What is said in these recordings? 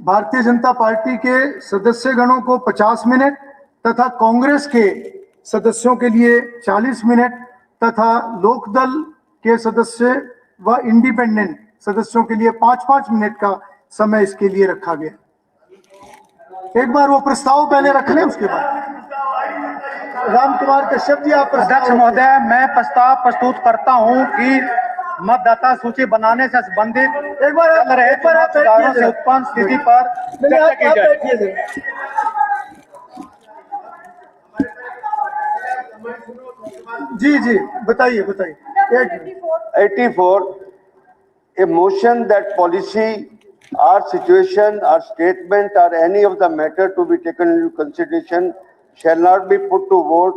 Bharatiya Janata party के सदस्यगणों को 50 minute तथा कांग्रेस के सदस्यों के लिए 40 मिनट तथा लोकदल के सदस्य व इंडिपेंडेंट सदस्यों के लिए 5-5 मिनट का समय इसके लिए रखा गया। एक बार वो प्रस्ताव पहले रख लें, उसके बाद राम कुमार कश्यप जी आप। अध्यक्ष महोदय, मैं प्रस्ताव प्रस्तुत करता हूं कि मतदाता सूची बनाने से संबंधित एक बार सुधारों से उत्पन्न स्थिति पर चर्चा की जाए। जी जी बताइए बताइए। 84, a motion that policy or situation or statement or any of the matter to be taken into consideration shall not be put to vote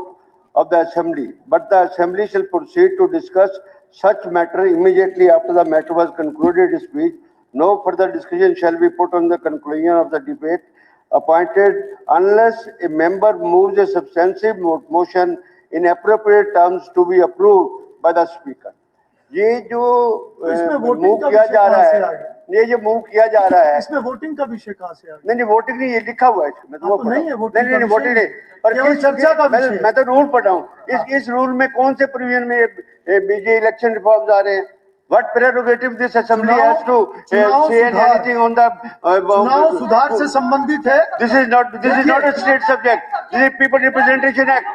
of the assembly, but the assembly shall proceed to discuss such matter immediately after the matter was concluded speech. No further discussion shall be put on the conclusion of the debate appointed unless a member moves a substantive motion in appropriate terms to be approved by the speaker. ये जो move किया जा रहा है, ये जो move किया जा रहा है, इसमें वोटिंग का विषय कहाँ से आ गया? नहीं वोटिंग नहीं, ये लिखा हुआ है इसमें, तो नहीं है वोटिंग, नहीं वोटिंग नहीं, पर चर्चा का विषय। मैं तो रूल पढ़ रहा हूँ। इस रूल में कौन से प्रोविजन में बीजे इलेक्शन रिफॉर्म्स आ रहे हैं? What prerogative this assembly has to say anything on the चुनाव सुधार से संबंधित है। This is not a state subject. This is People Representation Act.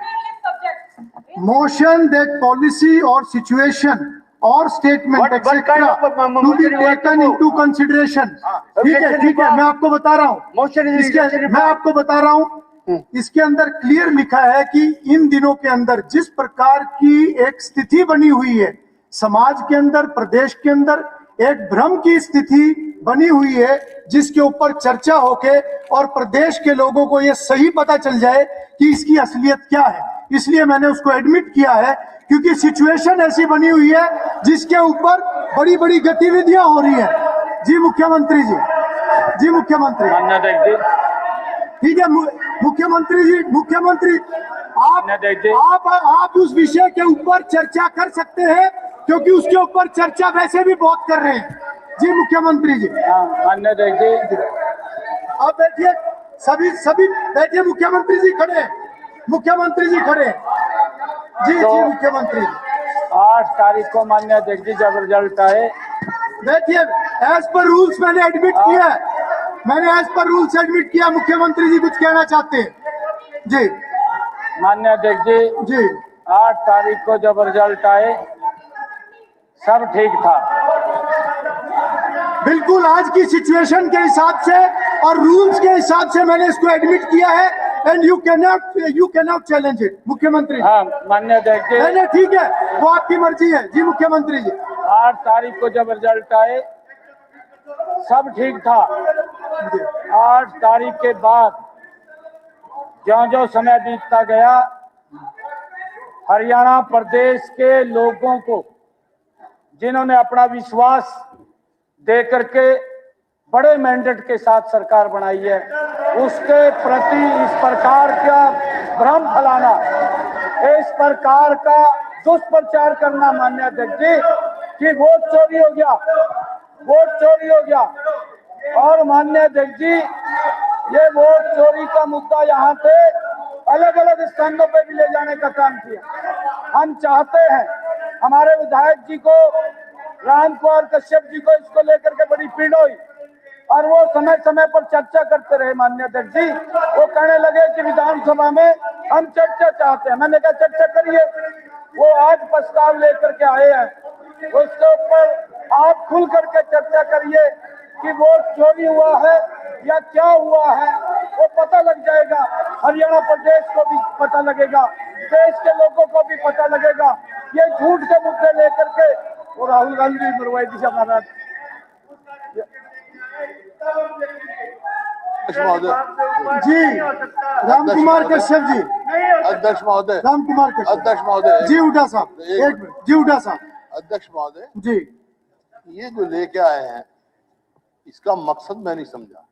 Motion that policy or situation or statement etc. to be taken into consideration. ठीक है, मैं आपको बता रहा हूँ। मैं आपको बता रहा हूँ, इसके अंदर क्लियर लिखा है कि इन दिनों के अंदर जिस प्रकार की एक स्थिति बनी हुई है समाज के अंदर, प्रदेश के अंदर एक भ्रम की स्थिति बनी हुई है, जिसके ऊपर चर्चा होके और प्रदेश के लोगों को ये सही पता चल जाए कि इसकी असलियत क्या है। इसलिए मैंने उसको एडमिट किया है, क्योंकि सिचुएशन ऐसी बनी हुई है जिसके ऊपर बड़ी बड़ी गतिविधियां हो रही है। जी मुख्यमंत्री जी, जी मुख्यमंत्री, ठीक है मुख्यमंत्री जी, मुख्यमंत्री आप उस विषय के ऊपर चर्चा कर सकते हैं, क्योंकि उसके ऊपर चर्चा वैसे भी बहुत कर रहे हैं। जी मुख्यमंत्री जी, आप बैठिए, सभी बैठिए। मुख्यमंत्री जी खड़े, मुख्यमंत्री जी खड़े। जी जी मुख्यमंत्री जी, 8 तारीख को मान्य अध्यक्ष जी जब रिजल्ट आए, बैठिए। एज पर रूल्स मैंने एडमिट किया है, मैंने एज पर रूल्स एडमिट किया। मुख्यमंत्री जी कुछ कहना चाहते हैं? जी मान्य अध्यक्ष जी, 8 तारीख को जब रिजल्ट आए सब ठीक था। बिल्कुल आज की सिचुएशन के हिसाब से और रूल्स के हिसाब से मैंने इसको एडमिट किया है, and you cannot challenge it. मुख्यमंत्री, हाँ मान्य अध्यक्ष जी, नहीं ठीक है, वो आपकी मर्जी है। जी मुख्यमंत्री जी, 8 तारीख को जब रिजल्ट आए सब ठीक था। 8 तारीख के बाद ज्यों-ज्यों समय बीतता गया, हरियाणा प्रदेश के लोगों को जिन्होंने अपना विश्वास दे करके बड़े मैंडेट के साथ सरकार बनाई है, उसके प्रति इस प्रकार का भ्रम फैलाना, इस प्रकार का दुष्प्रचार करना मान्य अध्यक्ष जी कि वोट चोरी हो गया, वोट चोरी हो गया। और मान्य अध्यक्ष जी, ये वोट चोरी का मुद्दा यहाँ पे अलग अलग स्थानों पे भी ले जाने का काम किया। हम चाहते हैं हमारे विधायक जी को, राम कुमार कश्यप जी को इसको लेकर के बड़ी पीड़ हुई और वो समय समय पर चर्चा करते रहे। माननीय अध्यक्ष जी वो कहने लगे कि विधानसभा में हम चर्चा चाहते हैं। मैंने कहा चर्चा करिए। वो आज प्रस्ताव लेकर के आए हैं, उसके ऊपर आप खुल करके चर्चा करिए कि वोट चोरी हुआ है या क्या हुआ है, वो पता लग जाएगा। हरियाणा प्रदेश को भी पता लगेगा, देश के लोगों को भी पता लगेगा। ये झूठ के मुद्दे लेकर के वो राहुल गांधी मरवाई दिशा महाराज। जी राम कुमार कश्यप जी, अध्यक्ष महोदय, राम कुमार कश्यप, अध्यक्ष महोदय, जी हुड्डा साहब, एक मिनट। जी हुड्डा साहब, अध्यक्ष महोदय जी, ये जो लेके आए हैं इसका मकसद मैं नहीं समझा।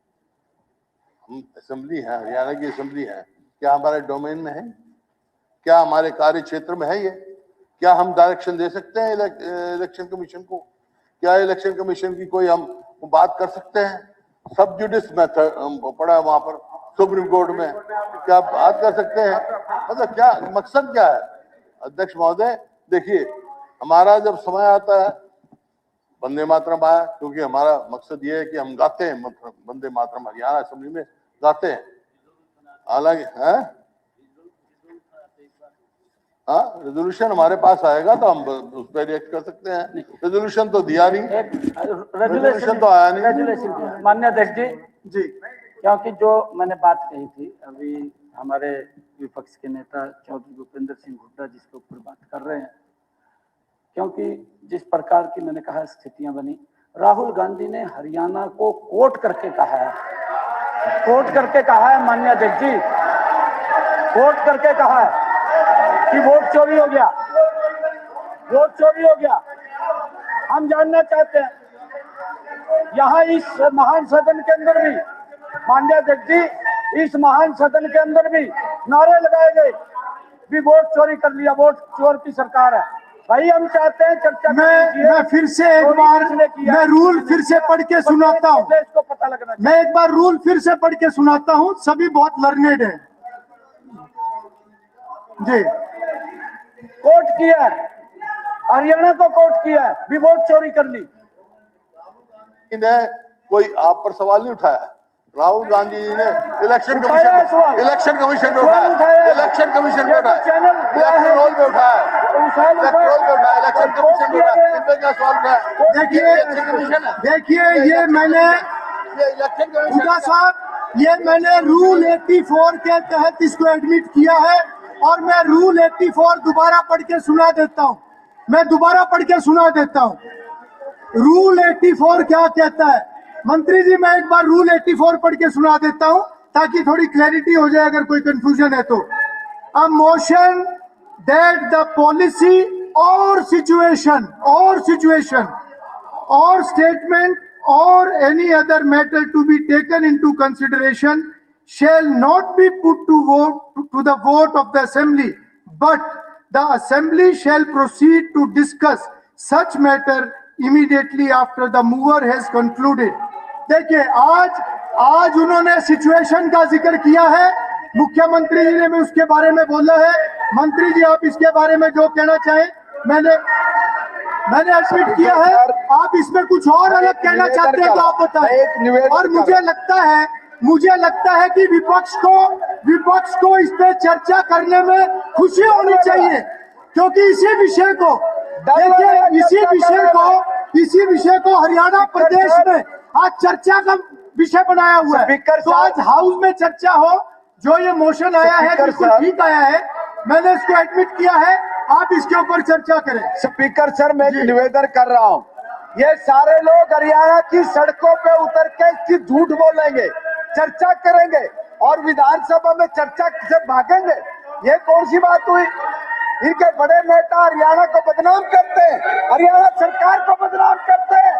हम असेंबली है, हरियाणा की असेंबली है, क्या हमारे डोमेन में है? क्या हमारे कार्य क्षेत्र में है? ये क्या हम डायरेक्शन दे सकते हैं इलेक्शन कमीशन को? क्या इलेक्शन कमीशन की कोई हम बात कर सकते हैं? सब जुडिस मेथड पड़ा है वहां पर सुप्रीम कोर्ट में, क्या आप बात कर सकते हैं? मतलब क्या मकसद क्या है? अध्यक्ष महोदय देखिए, हमारा जब समय आता है वंदे मातरम आया, क्योंकि हमारा मकसद ये है कि हम गाते हैं वंदे मातरम, हरियाणा असेंबली में गाते हैं। हालांकि हाँ रेजोल्यूशन हमारे पास आएगा तो हम उस पर रिएक्ट कर सकते हैं। रेजोल्यूशन तो दिया नहीं, रेजोल्यूशन तो आया नहीं। रेजोल्यूशन माननीय अध्यक्ष जी, क्योंकि जो मैंने बात कही थी अभी हमारे विपक्ष के नेता चौधरी भूपेंद्र सिंह हुड्डा जिसके ऊपर बात कर रहे हैं, क्योंकि जिस प्रकार की मैंने कहा स्थितियां बनी, राहुल गांधी ने हरियाणा को कोट करके कहा है, माननीय अध्यक्ष जी, कोट करके कहा है कि वोट चोरी हो गया। हम जानना चाहते हैं यहाँ इस महान सदन के अंदर भी, माननीय अध्यक्ष जी, इस महान सदन के अंदर भी नारे लगाए गए भी वोट चोरी कर लिया, वोट चोर की सरकार है। भाई हम चाहते हैं चर्चा। मैं फिर से एक बार मैं रूल फिर से पढ़ के सुनाता हूँ। इसको पता लगना चाहिए। मैं एक बार रूल फिर से पढ़ के सुनाता हूँ, सभी बहुत लर्नेड हैं जी। कोर्ट किया, हरियाणा को कोर्ट किया भी वोट चोरी कर ली। कोई आप पर सवाल नहीं उठाया। राहुल गांधी जी ने इलेक्शन कमीशन पे उठाया, इलेक्शन कमीशन पे उठाया, इलेक्शन रोल पे उठाया, इलेक्शन कमीशन पे उठाया। इन पे क्या सवाल उठाया? देखिए ये मैंने हुड्डा साहब, ये मैंने रूल 84 के तहत इसको एडमिट किया है और मैं रूल 84 दोबारा पढ़ के सुना देता हूँ। रूल 84 क्या कहता है? मंत्री जी, मैं एक बार रूल 84 पढ़ के सुना देता हूं ताकि थोड़ी क्लैरिटी हो जाए अगर कोई कंफ्यूजन है तो। A motion that the policy और सिचुएशन और स्टेटमेंट और any other matter to be taken into consideration shall not be put to the vote of the assembly, but the assembly shall proceed to discuss such matter immediately after the mover has concluded. देखिए आज उन्होंने situation का जिक्र किया है, मुख्यमंत्री जी ने भी उसके बारे में बोला है। मंत्री जी आप इसके बारे में जो कहना चाहें, मैंने एडमिट किया है। आप इसमें कुछ और अलग कहना चाहते हैं तो आप बताएं। और मुझे लगता है कि विपक्ष को इस पे चर्चा करने में खुशी होनी चाहिए, क्योंकि इसी विषय को हरियाणा प्रदेश में आज चर्चा का विषय बनाया हुआ है। तो आज हाउस में चर्चा हो, जो ये मोशन आया है बिल्कुल ठीक आया है, मैंने इसको एडमिट किया है, आप इसके ऊपर चर्चा करें। स्पीकर सर, मैं निवेदन कर रहा हूँ, ये सारे लोग हरियाणा की सड़कों पे उतर के इसकी झूठ बोलेंगे, चर्चा करेंगे और विधानसभा में चर्चा से भागेंगे। ये कौन सी बात हुई? इनके बड़े नेता हरियाणा को बदनाम करते हैं, हरियाणा सरकार को बदनाम करते हैं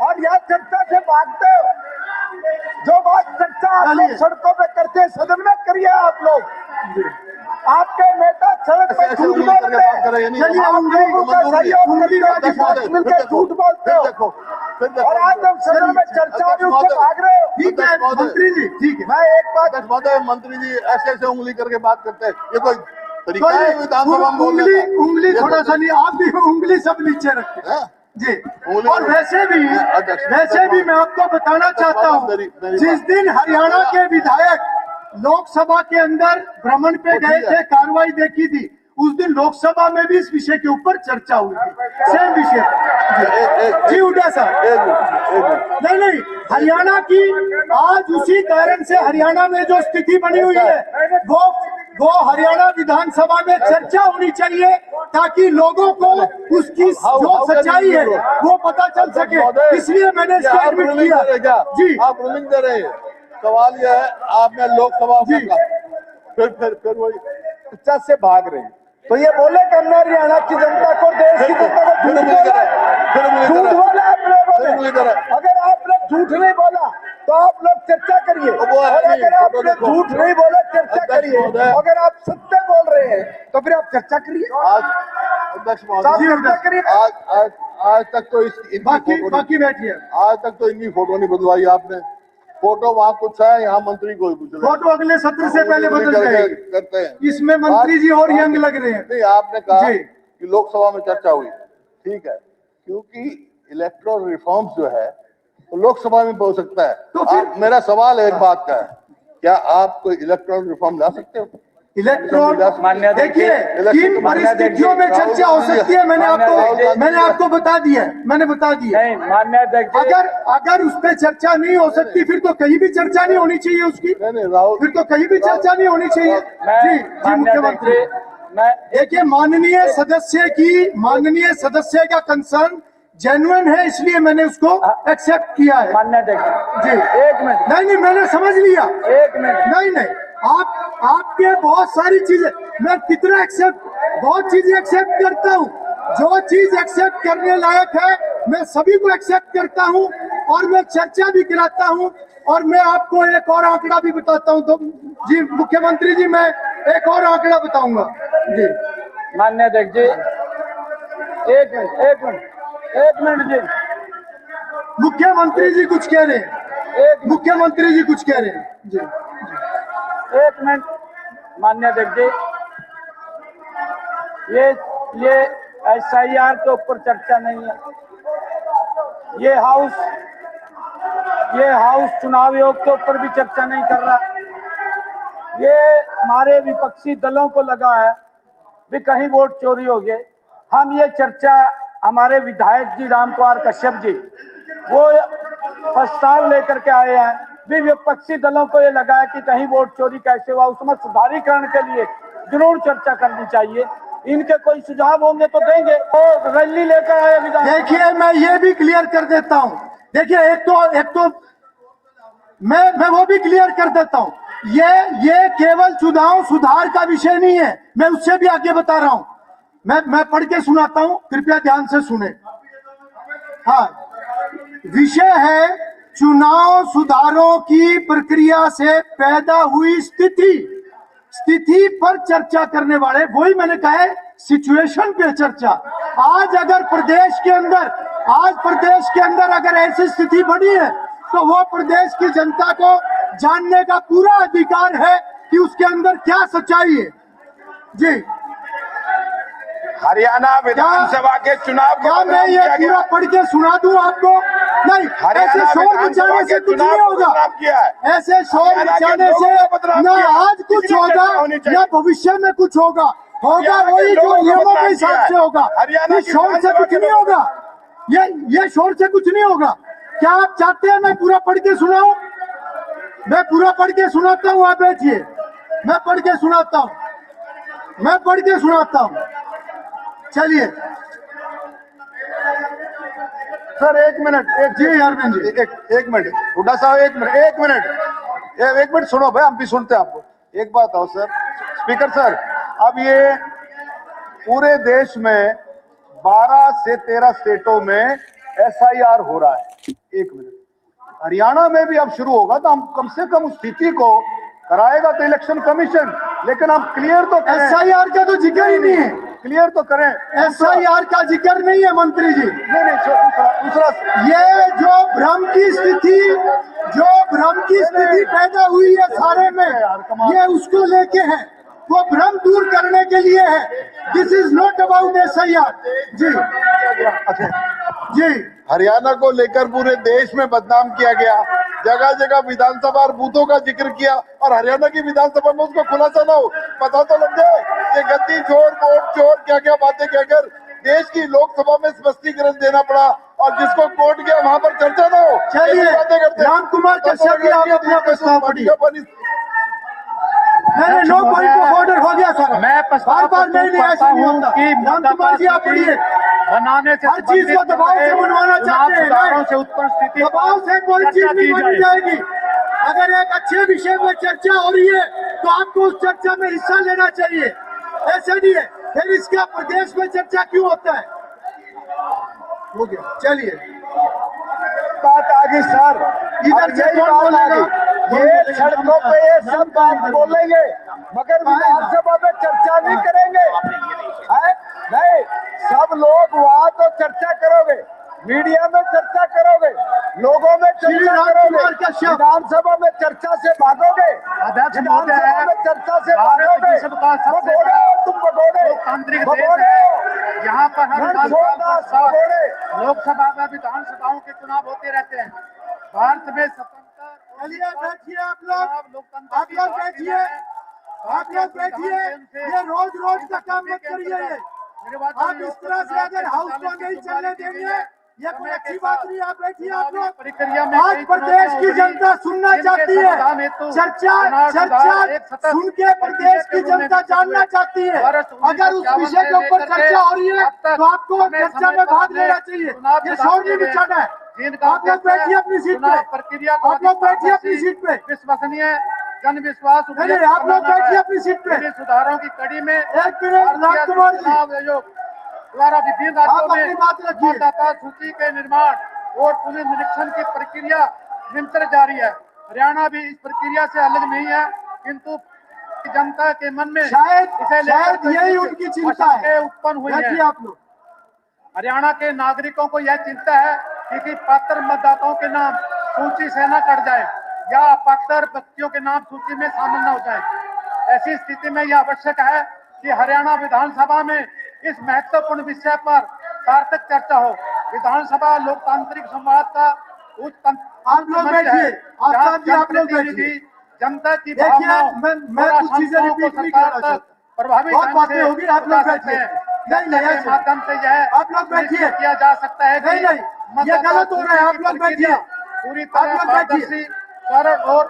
और यहाँ चर्चा से भागते हो। जो बात चर्चा आप लोग सड़कों पे करते हैं, सदन में करिए। आप लोग, आपके नेता सड़क पे झूठ बोलते हैं, मिलकर झूठ बोलते हो और आज हम सदन में चर्चा में उससे भाग रहे हो। ठीक है मंत्री जी, ठीक है। मैं एक बात मंत्री जी ऐसे उंगली करके बात करते हैं, ये कोई तरीका है विधानसभा में बोलने का? उंगली थोड़ा सा नहीं, आप भी उंगली सब नीचे रखते हैं जी। और वैसे भी मैं आपको बताना चाहता हूँ, जिस दिन हरियाणा के विधायक लोकसभा के अंदर भ्रमण पे गए थे, कार्रवाई देखी थी, उस दिन लोकसभा में भी इस विषय के ऊपर चर्चा हुई थी, सेम विषय जी। हुड्डा साहब, नहीं, हरियाणा की आज उसी कारण से हरियाणा में जो स्थिति बनी हुई है वो हरियाणा विधानसभा में चर्चा होनी चाहिए, ताकि लोगों को उसकी जो सच्चाई है वो पता चल सके। इसलिए मैंने इसको एडमिट किया जी। आप रूलिंग दे रहे हैं, सवाल यह है आपने लोकसभा में फिर वही चर्चा से भाग रहे हैं, तो ये बोले कि हमने हरियाणा की जनता को, देश की जनता को झूठ बोला आपने। अगर आपने झूठ नहीं बोला तो आप लोग चर्चा करिए, और अगर आपने झूठ नहीं बोला चर्चा करिए। अगर आप सत्य बोल रहे हैं तो फिर आप चर्चा करिए। आज अध्यक्ष महोदय, आज तक तो बाकी बैठिए। आज तक तो इनकी फोटो नहीं बदलवाई आपने। फोटो वहाँ कुछ है, यहाँ मंत्री कोई कुछ नहीं। फोटो अगले सत्र से पहले बदल जाएगी। करते हैं इसमें मंत्री जी और यंग लग रहे हैं। नहीं, आपने कहा जी। कि लोकसभा में चर्चा हुई, ठीक है, क्योंकि इलेक्टोरल रिफॉर्म्स जो है तो लोकसभा में हो सकता है। तो फिर मेरा सवाल एक बात का है, क्या आप कोई इलेक्टोरल रिफॉर्म ला सकते हो? इलेक्ट्रॉन मान्य देखिए इलेक्शन किन परिस्थितियों में चर्चा हो सकती है, मैंने आपको बता दिया है, मैंने बता दिया। नहीं, मान्य अध्यक्ष जी, अगर उस पर चर्चा नहीं हो सकती फिर तो कहीं भी चर्चा नहीं होनी चाहिए उसकी, नहीं राहुल, फिर तो कहीं भी चर्चा नहीं होनी चाहिए। जी जी मुख्यमंत्री, मैं देखिए माननीय सदस्य का कंसर्न जेन्युइन है, इसलिए मैंने उसको एक्सेप्ट किया है। मान्य अध्यक्ष जी एक मिनट, नहीं मैंने समझ लिया। एक मिनट, नहीं आपके बहुत सारी चीजें मैं कितना एक्सेप्ट, बहुत चीजें एक्सेप्ट करता हूँ, जो चीज एक्सेप्ट करने लायक है मैं सभी को एक्सेप्ट करता हूँ और मैं चर्चा भी कराता हूँ। और मैं आपको एक और आंकड़ा भी बताता हूँ। तो जी मुख्यमंत्री जी, मैं एक और आंकड़ा बताऊंगा जी। मान्य अध्यक्ष जी, एक मिनट जी, मुख्यमंत्री जी कुछ कह रहे हैं, मुख्यमंत्री जी कुछ कह रहे हैं जी। एक मिनट। मान्य अध्यक्ष जी, ये SIR के ऊपर चर्चा नहीं है, ये हाउस चुनाव आयोग के ऊपर भी चर्चा नहीं कर रहा। ये हमारे विपक्षी दलों को लगा है भी कहीं वोट चोरी हो गए। हम ये चर्चा, हमारे विधायक जी राम कुमार कश्यप जी वो प्रस्ताव लेकर के आए हैं भी विपक्षी दलों को ये लगा है कि कहीं वोट चोरी कैसे हुआ, उसमें सुधारीकरण के लिए जरूर चर्चा करनी चाहिए। इनके कोई सुझाव होंगे तो देंगे। और रैली लेकर आए विधायक। देखिए मैं ये भी क्लियर कर देता हूँ, देखिए एक तो मैं वो भी क्लियर कर देता हूँ, ये केवल सुधार का विषय नहीं है, मैं उससे भी आगे बता रहा हूँ। मैं पढ़ के सुनाता हूँ, कृपया ध्यान से सुने। हाँ, विषय है चुनाव सुधारों की प्रक्रिया से पैदा हुई स्थिति पर चर्चा करने वाले, वही मैंने कहा है सिचुएशन पे चर्चा। आज प्रदेश के अंदर अगर ऐसी स्थिति बनी है तो वो प्रदेश की जनता को जानने का पूरा अधिकार है कि उसके अंदर क्या सच्चाई है। जी हरियाणा विधानसभा के चुनाव को क्या मैं ये पूरा पढ़ के सुना दूं आपको? नहीं, ऐसे शोर मचाने से कुछ नहीं होगा, ऐसे शोर मचाने से न आज कुछ होगा न भविष्य में कुछ होगा वही जो नियमों के हिसाब से होगा। ये शोर से कुछ नहीं होगा, ये शोर से कुछ नहीं होगा। क्या आप चाहते हैं मैं पूरा पढ़ के सुनाऊं? मैं पूरा पढ़ के सुनाता हूँ, आप बैठिए, मैं पढ़ के सुनाता हूँ, चलिए सर एक मिनट, जी अरविंद जी एक मिनट, हुड्डा साहब एक मिनट सुनो भाई, हम भी सुनते हैं आपको। एक बात हो सर, स्पीकर सर, अब ये पूरे देश में 12 से 13 स्टेटों में SIR हो रहा है। एक मिनट, हरियाणा में भी अब शुरू होगा तो हम कम से कम उस स्थिति को कराएगा तो इलेक्शन कमीशन, लेकिन हम क्लियर तो करें। SIR का तो जिक्र ही नहीं है, क्लियर तो करें। SIR का जिक्र नहीं है मंत्री जी। नहीं दूसरा ये जो भ्रम की स्थिति पैदा हुई है सारे में, ये उसको लेके है, वो भ्रम दूर करने के लिए है। This is not about SIR। जी हरियाणा को लेकर पूरे देश में बदनाम किया गया, जगह जगह विधानसभा और बूथों का जिक्र किया, और हरियाणा की विधानसभा में उसको खुलासा ना हो, पता तो लग जाए ये गद्दी चोर, वोट चोर, क्या क्या बातें कहकर देश की लोकसभा में स्पष्टीकरण देना पड़ा, और जिसको कोर्ट गया वहां पर चर्चा ना हो। चलिए राम कुमार कश्यप जी, आप अपना प्रस्ताव पढ़िए। नो पॉइंट ऑफ ऑर्डर हो गया सर। मैं बार नहीं ऐसा नहीं होता। राम कुमार जी आप पढ़िए। बनाने से हर चीज को दबाव से मनवाना चाहते हैं, से उत्पन्न स्थिति दबाव से कोई चीज नहीं बनी जाएगी। अगर एक अच्छे विषय में चर्चा हो रही है तो आपको उस चर्चा में हिस्सा लेना चाहिए, ऐसे नहीं है फिर इसका प्रदेश में चर्चा क्यों होता है? हो गया, चलिए बात आ गई सर, इधर से कौन बोलेगा? ये सड़कों पे ये सब बात बोलेंगे मगर विधानसभा में चर्चा नहीं करेंगे, है नहीं? सब लोग वहाँ तो चर्चा करोगे, मीडिया में चर्चा करोगे, लोगों में श्री चर्चा राजकुमार करोगे, कश्यप। विधानसभा में चर्चा से भागोगे, अध्यक्ष महोदय, विधानसभा में चर्चा से भारत भागोगे, विश्व का सबसे भगोड़े हो तुम, भगोड़े, लोकतांत्रिक देश भगोड़े है। हो। यहाँ पर हर रण 5 साल छोड़दास, पर भगोड़े। लोकसभा व विधानसभाओं के चुनाव होते रहते हैं। भारत में स्वतंत्र चलिए बैठिए आप लोग, लोकतंत्र आप लोग बैठिए, आप लोग बैठिए। ये रोज रोज का काम मत करिए। आप इस तरह से अगर हाउस को नहीं चलने देंगे, ये कोई अच्छी बात नहीं। आप बैठिए आप लोग। प्रक्रिया में आज प्रदेश की जनता सुनना चाहती है, चर्चा सुन के प्रदेश की जनता जानना चाहती है। अगर उस विषय के ऊपर चर्चा हो रही है तो आपको चर्चा में भाग लेना चाहिए। ये शोर नहीं मचाना है। आप लोग बैठिए अपनी सीट पे, प्रक्रिया आप लोग बैठिए अपनी सीट पे। विश्वसनीय जन विश्वास नहीं, आप लोग बैठिए अपनी सीट पे। सुधारों की कड़ी में एक मिनट, राजकुमार जी, चुनाव आयोग द्वारा विभिन्न आप राज्यों अपनी में बात रखिए। मतदाता सूची के निर्माण और पुनः निरीक्षण की प्रक्रिया निरंतर जारी है। हरियाणा भी इस प्रक्रिया से अलग नहीं है, किंतु जनता के मन में शायद यही उनकी चिंता है। उत्पन्न हुई है। बैठिए आप लोग। हरियाणा के नागरिकों को यह चिंता है कि पात्र मतदाताओं के नाम सूची से न कट जाए या अपात्र व्यक्तियों के नाम सूची में शामिल न हो जाए। ऐसी स्थिति में यह आवश्यक है कि हरियाणा विधानसभा में इस महत्वपूर्ण विषय पर सार्थक चर्चा हो। विधानसभा लोकतांत्रिक संवाद का उच्च आप लोग बैठिए, आप लोग बैठिए। जनता की देखिए, भावनाओं मैं कुछ चीजें रिपीट नहीं करना चाहता। प्रभावी बहुत ढंग बातें से होगी, आप लोग पहुंचा सकते बैठिए। हैं। नहीं, चर्चा के माध्यम से यह आप लोग बैठिए। सुनिश्चित किया जा सकता है कि नहीं, ये गलत हो रहा है। आप लोग बैठिए, पूरी आप तरह लोग बैठिए। पारदर्शी, सरल और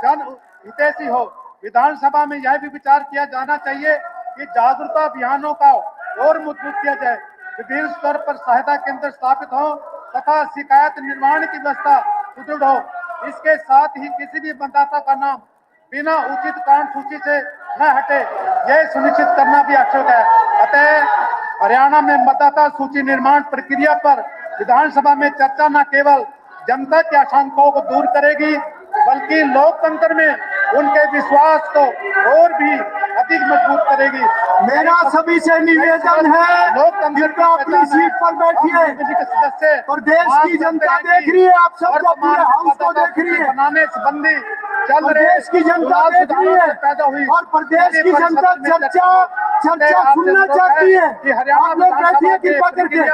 जन हितैषी हो। विधानसभा में यह भी विचार किया जाना चाहिए कि जागरूकता अभियानों का और मजबूत किया जाए, विभिन्न स्तर पर सहायता केंद्र स्थापित हो तथा शिकायत निर्माण की व्यवस्था सुदृढ़ हो। इसके साथ ही किसी भी मतदाता का नाम बिना उचित कारण सूची से न हटे, यह सुनिश्चित करना भी आवश्यक है। अतः हरियाणा में मतदाता सूची निर्माण प्रक्रिया पर विधानसभा में चर्चा न केवल जनता की आशंकाओं को दूर करेगी, बल्कि लोकतंत्र में उनके विश्वास को और भी अधिक मजबूत करेगी। मेरा सभी से निवेदन है, कृपया अपनी सीट पर बैठिए। सदस्य प्रदेश की जनता देख रही है, आप सबको, पूरे हाउस को देख रही है। बनाने संबंधी चल रहे प्रदेश की जनता देख रही है पैदा हुई और प्रदेश की जनता चर्चा सुनना चाहती है। आप लोग बैठिए कृपा करके।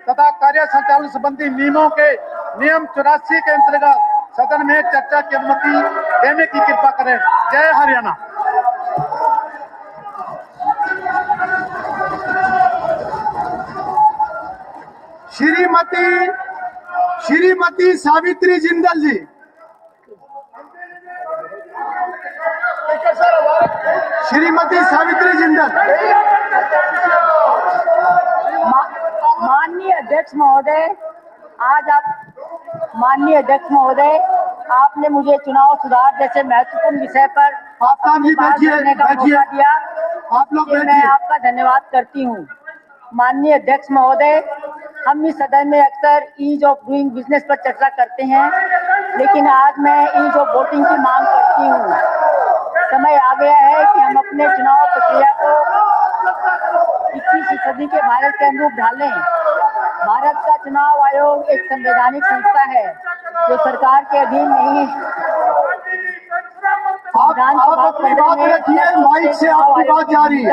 तथा कार्य संचालन संबंधी नियमों के नियम 84 के अंतर्गत सदन में चर्चा की अनुमति देने की कृपा करें। जय हरियाणा। श्रीमती सावित्री जिंदल जी। श्रीमती सावित्री जिंदल। माननीय अध्यक्ष महोदय, माननीय अध्यक्ष महोदय, आपने मुझे चुनाव सुधार जैसे महत्वपूर्ण विषय पर आफ्ताब जी बात करने का मौका दिया। आप लोग मैं बैठिए। आपका धन्यवाद करती हूँ। माननीय अध्यक्ष महोदय, हम इस सदन में अक्सर ईज ऑफ डूइंग बिजनेस पर चर्चा करते हैं, लेकिन आज मैं ईज ऑफ वोटिंग की मांग करती हूँ। समय आ गया है कि हम अपने चुनाव प्रक्रिया को 21वीं सदी के भारत के अनुरूप ढालें। भारत का चुनाव आयोग एक संवैधानिक संस्था है जो सरकार के अधीन नहीं है। आप अपनी बात रखिए, माइक से आपकी बात जारी है।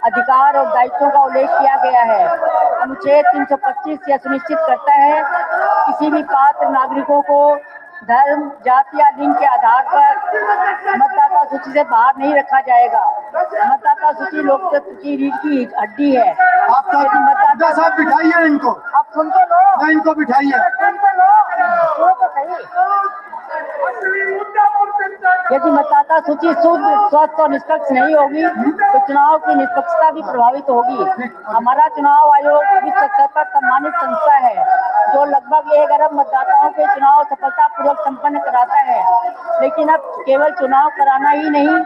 अधिकार और दायित्वों का उल्लेख किया गया है। अनुच्छेद 325 यह सुनिश्चित करता है किसी भी पात्र नागरिकों को धर्म, जाति या लिंग के आधार पर मतदाता सूची से बाहर नहीं रखा जाएगा। मतदाता सूची लोकतंत्र की रीढ़ की हड्डी है। आपका साहब बिठाइए इनको, आप सुन तो लो, इनको बिठाइए। सुन तो लो, सुनो तो सही। यदि मतदाता सूची शुद्ध, स्वस्थ और निष्पक्ष नहीं होगी तो चुनाव की निष्पक्षता भी प्रभावित होगी। हमारा चुनाव आयोग विश्व स्तर पर सम्मानित संस्था है जो लगभग 1 अरब मतदाताओं के चुनाव सफलतापूर्वक संपन्न कराता है। लेकिन अब केवल चुनाव कराना ही नहीं,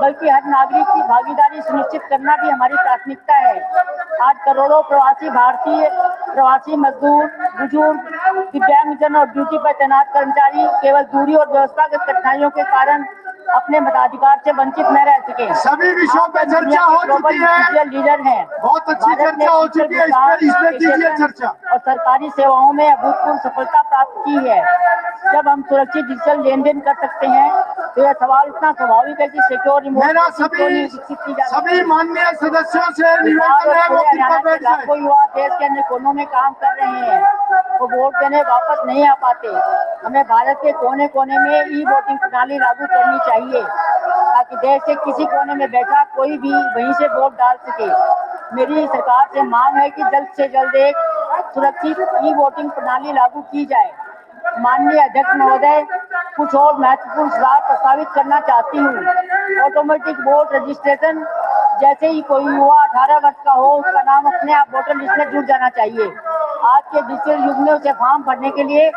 बल्कि हर नागरिक की भागीदारी सुनिश्चित करना भी हमारी प्राथमिकता है। आज करोड़ों प्रवासी भारतीय, प्रवासी मजदूर, बुजुर्ग, दिव्यांगजन और ड्यूटी पर तैनात कर्मचारी केवल दूरी और व्यवस्थागत कठिनाइयों के कारण अपने मताधिकार से वंचित न रह सके। सभी विषयों पे चर्चा हो चुकी है, लीडर हैं। बहुत अच्छी चर्चा हो चुकी है, इस पे कीजिए चर्चा। और सरकारी सेवाओं में अभूतपूर्व सफलता प्राप्त की है। जब हम सुरक्षित डिजिटल लेन देन कर सकते हैं तो यह सवाल इतना स्वाभाविक है कि सिक्योर मेरा सभी माननीय सदस्यों से निवेदन है वो कृपया बैठ जाए। लाखों युवा देश के अन्य कोनों में काम कर रहे हैं, वो वोट देने वापस नहीं आ पाते। हमें भारत के कोने कोने में ई वोटिंग प्रणाली लागू करनी चाहिए ताकि देश के किसी कोने में बैठा कोई भी वहीं से वोट डाल सके। मेरी सरकार से मांग है कि जल्द से जल्द एक सुरक्षित ई वोटिंग प्रणाली लागू की जाए। माननीय अध्यक्ष महोदय, कुछ और महत्वपूर्ण सुधार प्रस्तावित करना चाहती हूँ। ऑटोमेटिक वोट रजिस्ट्रेशन, जैसे ही कोई युवा 18 वर्ष का हो उसका नाम अपने आप वोटर लिस्ट में जुड़ जाना चाहिए। आज के डिजिटल युग में उसे फॉर्म भरने के लिए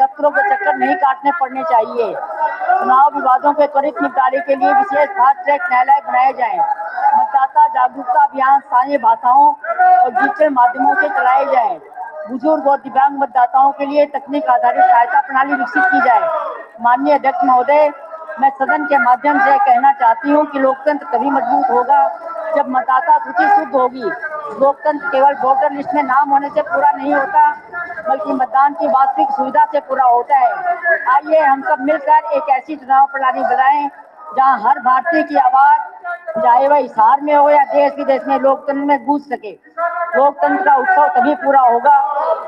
दफ्तरों के चक्कर नहीं काटने पड़ने चाहिए। चुनाव विवादों के त्वरित निपटारे के लिए विशेष फास्ट ट्रैक न्यायालय बनाए जाएं। मतदाता जागरूकता अभियान स्थानीय भाषाओं और डिजिटल माध्यमों से चलाए जाएं। बुजुर्ग और दिव्यांग मतदाताओं के लिए तकनीक आधारित सहायता प्रणाली विकसित की जाए। माननीय अध्यक्ष महोदय, मैं सदन के माध्यम से कहना चाहती हूँ कि लोकतंत्र तभी मजबूत होगा जब मतदाता सूची शुद्ध होगी। लोकतंत्र केवल वोटर लिस्ट में नाम होने से पूरा नहीं होता, बल्कि मतदान की वास्तविक सुविधा से पूरा होता है। आइए हम सब मिलकर एक ऐसी चुनाव प्रणाली बनाएं जहां हर भारतीय की आवाज, चाहे वह हिसार में हो या देश विदेश में, लोकतंत्र में गूंज सके। लोकतंत्र का उत्सव तभी पूरा होगा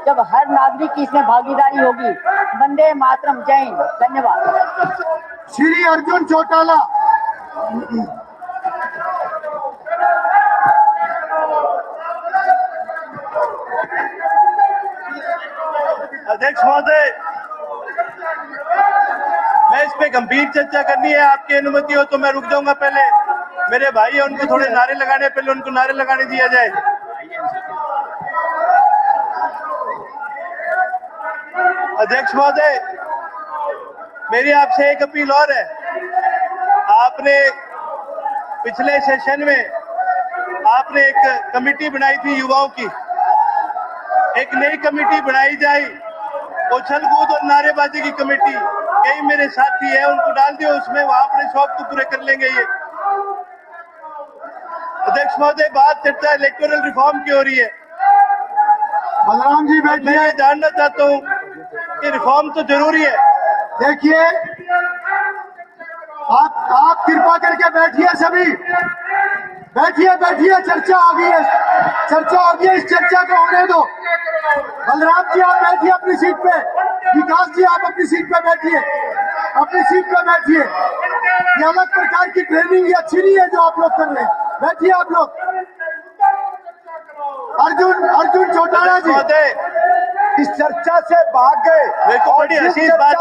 जब हर नागरिक की इसमें भागीदारी होगी। वंदे मातरम। जय हिंद। धन्यवाद। श्री अर्जुन चौटाला। अध्यक्ष महोदय, मैं इस पे गंभीर चर्चा करनी है, आपकी अनुमति हो तो मैं रुक जाऊंगा। पहले मेरे भाई है, उनको थोड़े नारे लगाने, पहले उनको नारे लगाने दिया जाए। अध्यक्ष महोदय, मेरी आपसे एक अपील और है। आपने पिछले सेशन में आपने एक कमेटी बनाई थी युवाओं की, एक नई कमेटी बनाई जाए, उछल कूद और नारेबाजी की कमेटी। कई मेरे साथी हैं, उनको डाल दियो उसमें, वो अपने शौक को पूरे कर लेंगे। ये अध्यक्ष महोदय, बात चर्चा इलेक्टोरल रिफॉर्म की हो रही है। बलराम जी बैठिए। मैं जानना चाहता हूँ कि रिफॉर्म तो जरूरी है। देखिए, आप कृपा करके बैठिए, सभी बैठिए। चर्चा होगी है, इस चर्चा को होने दो। बलराम जी आप बैठिए अपनी सीट पे, विकास जी आप अपनी सीट पे बैठिए, ये अलग प्रकार की ट्रेनिंग ये अच्छी नहीं है जो आप लोग कर रहे हैं। बैठिए आप लोग। अर्जुन चौटाला जी इस चर्चा से भाग गए। मेरे को बड़ी हसीन बात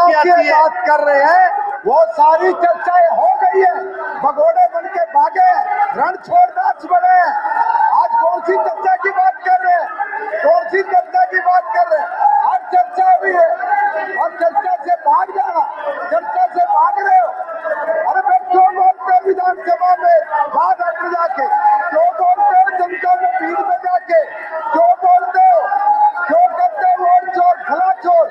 कर रहे हैं, वो सारी चर्चाएं हो गई है। भगोड़े बन के भागे, रण छोड़ नाच बने हैं। आज कौन सी चर्चा की बात कर रहे हैं? आज चर्चा हुई है, अब चर्चा से भाग जाना, चर्चा से भाग रहे हो। अरे मैं क्यों बोलते हो विधानसभा में बात अपने जाके, क्यों बोलते हो जनता में भीड़ में जाके, क्यों बोलते हो, क्यों करते हो वोट चोर खला चोर?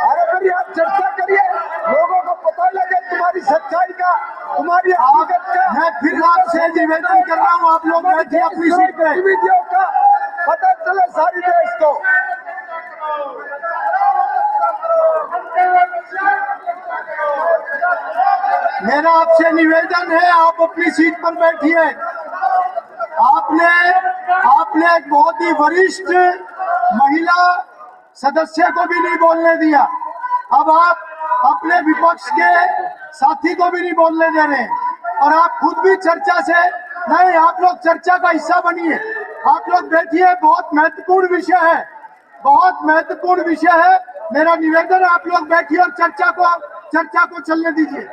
अरे फिर यहाँ चर्चा करिए, लोगों को पता लगे तुम्हारी सच्चाई का, तुम्हारी हकीकत का। मैं फिर आपसे निवेदन कर रहा हूँ, आप लोग बैठिए अपनी सीट पे। गतिविधियों का पता चले सारी देश को। मेरा आपसे निवेदन है, आप अपनी सीट पर बैठिए। आपने एक बहुत ही वरिष्ठ महिला सदस्य को भी नहीं बोलने दिया। अब आप अपने विपक्ष के साथी को भी नहीं बोलने दे रहे हैं, और आप खुद भी चर्चा से नहीं। आप लोग चर्चा का हिस्सा बनिए, आप लोग बैठिए। बहुत महत्वपूर्ण विषय है। मेरा निवेदन है आप लोग बैठिए और चर्चा को चलने दीजिए।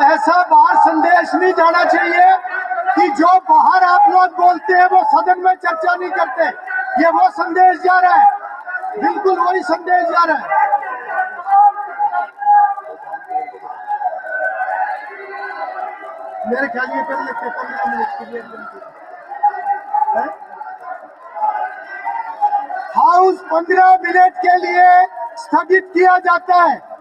ऐसा बाहर संदेश नहीं जाना चाहिए कि जो बाहर आप लोग बोलते हैं वो सदन में चर्चा नहीं करते। ये वो संदेश जा रहा है, बिल्कुल वही संदेश जा रहा है। मेरे ख्याल ये कर लेते 15 मिनट के लिए। हाउस 15 मिनट के लिए स्थगित किया जाता है।